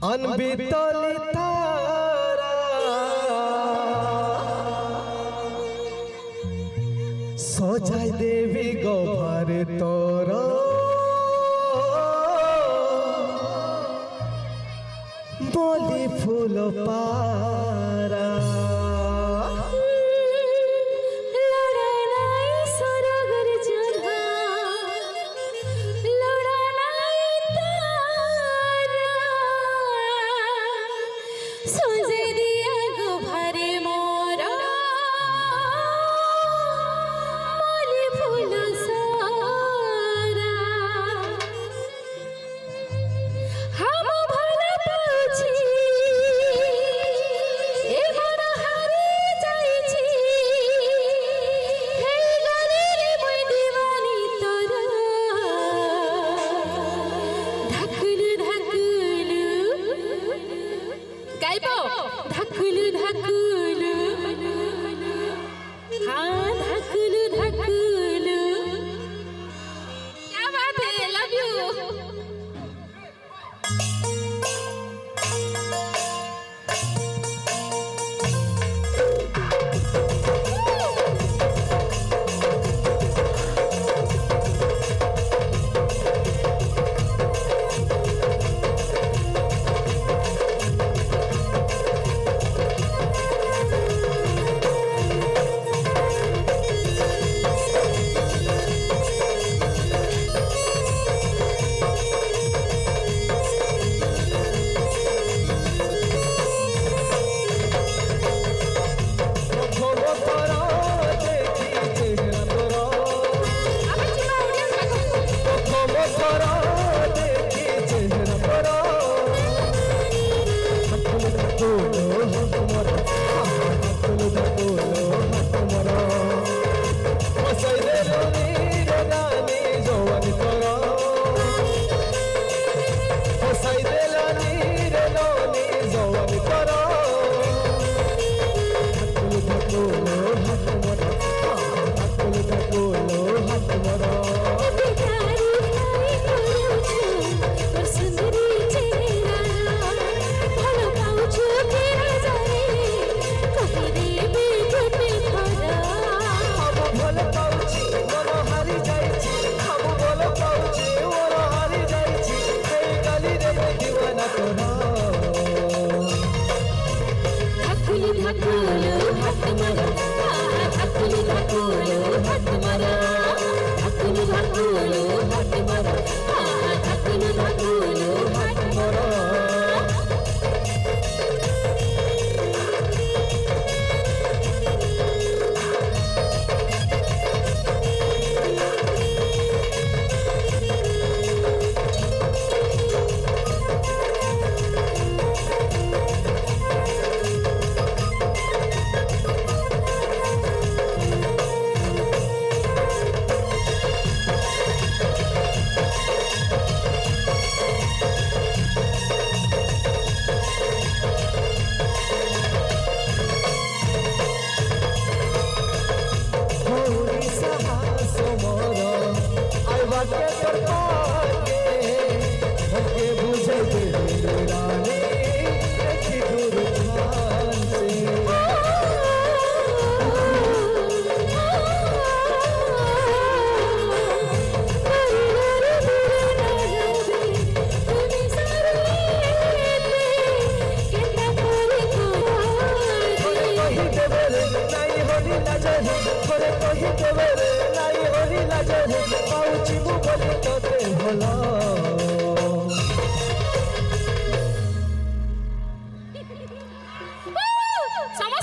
अनबितली तारा सजाय देवी गोभार तोरा बोली फूल पारा धकुलु धकुलु हाँ धकुलु धकुलु क्या बात है लव यू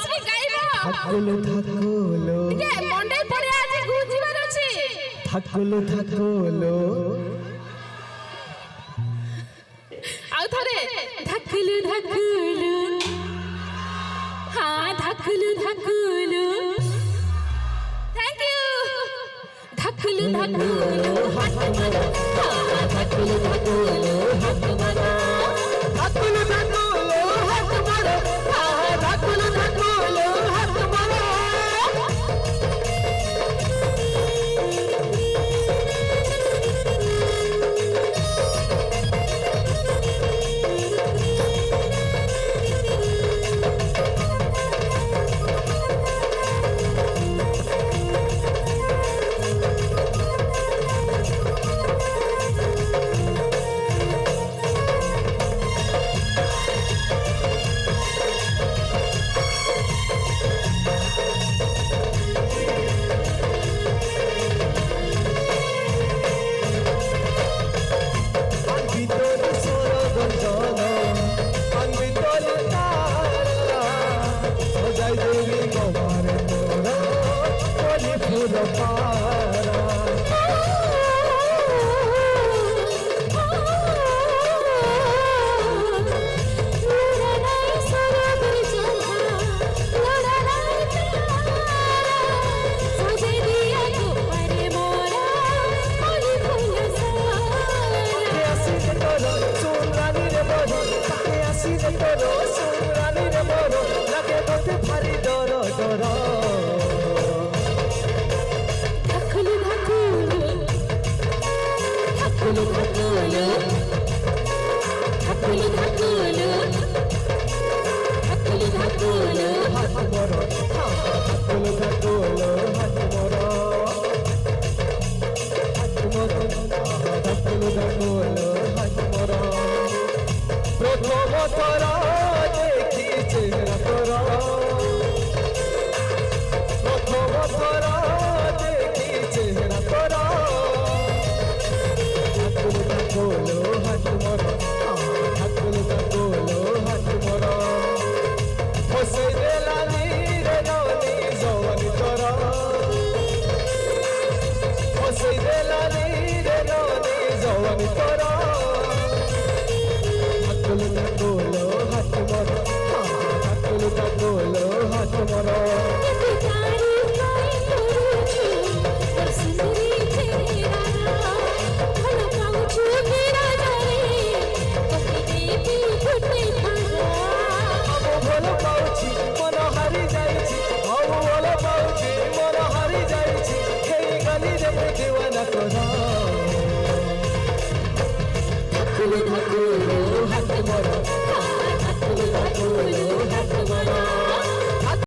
धकुलु धकुलु ये मंडे पड़े आज गुजिबार अछि धकुलु धकुलु आउ थरे धकुलु धकुलु हाँ धकुलु धकुलु थैंक यू धकुलु धकुलु हाथ मारो हाँ धकुलु धकुलु हाथ मारो धकुलु धकुलु हाथ मारो हाँ धकुलु धकुलु हाथ मारो পারা ভারী ডর ডর ধাকুলু ধাকুলু ধাকুলু ধাকুলু ধাকুলু ধাকুলু ধাকুলু ধাকুলু হাত মর ধাকুলু ধাকুলু হাত মর ধাকুলু ধাকুলু হাত মর প্রথম তোর দেখি চেহারা তোর প্রথম তোর দেখি চেহারা তোর ধাকুলু ধাকুলু হাত মর ধাকুলু ধাকুলু হাত মর বসে দেলানি রে ননি জওয়ানি তোর বসে দেলানি রে ননি জওয়ানি তোর ধাকুলু ধাকুলু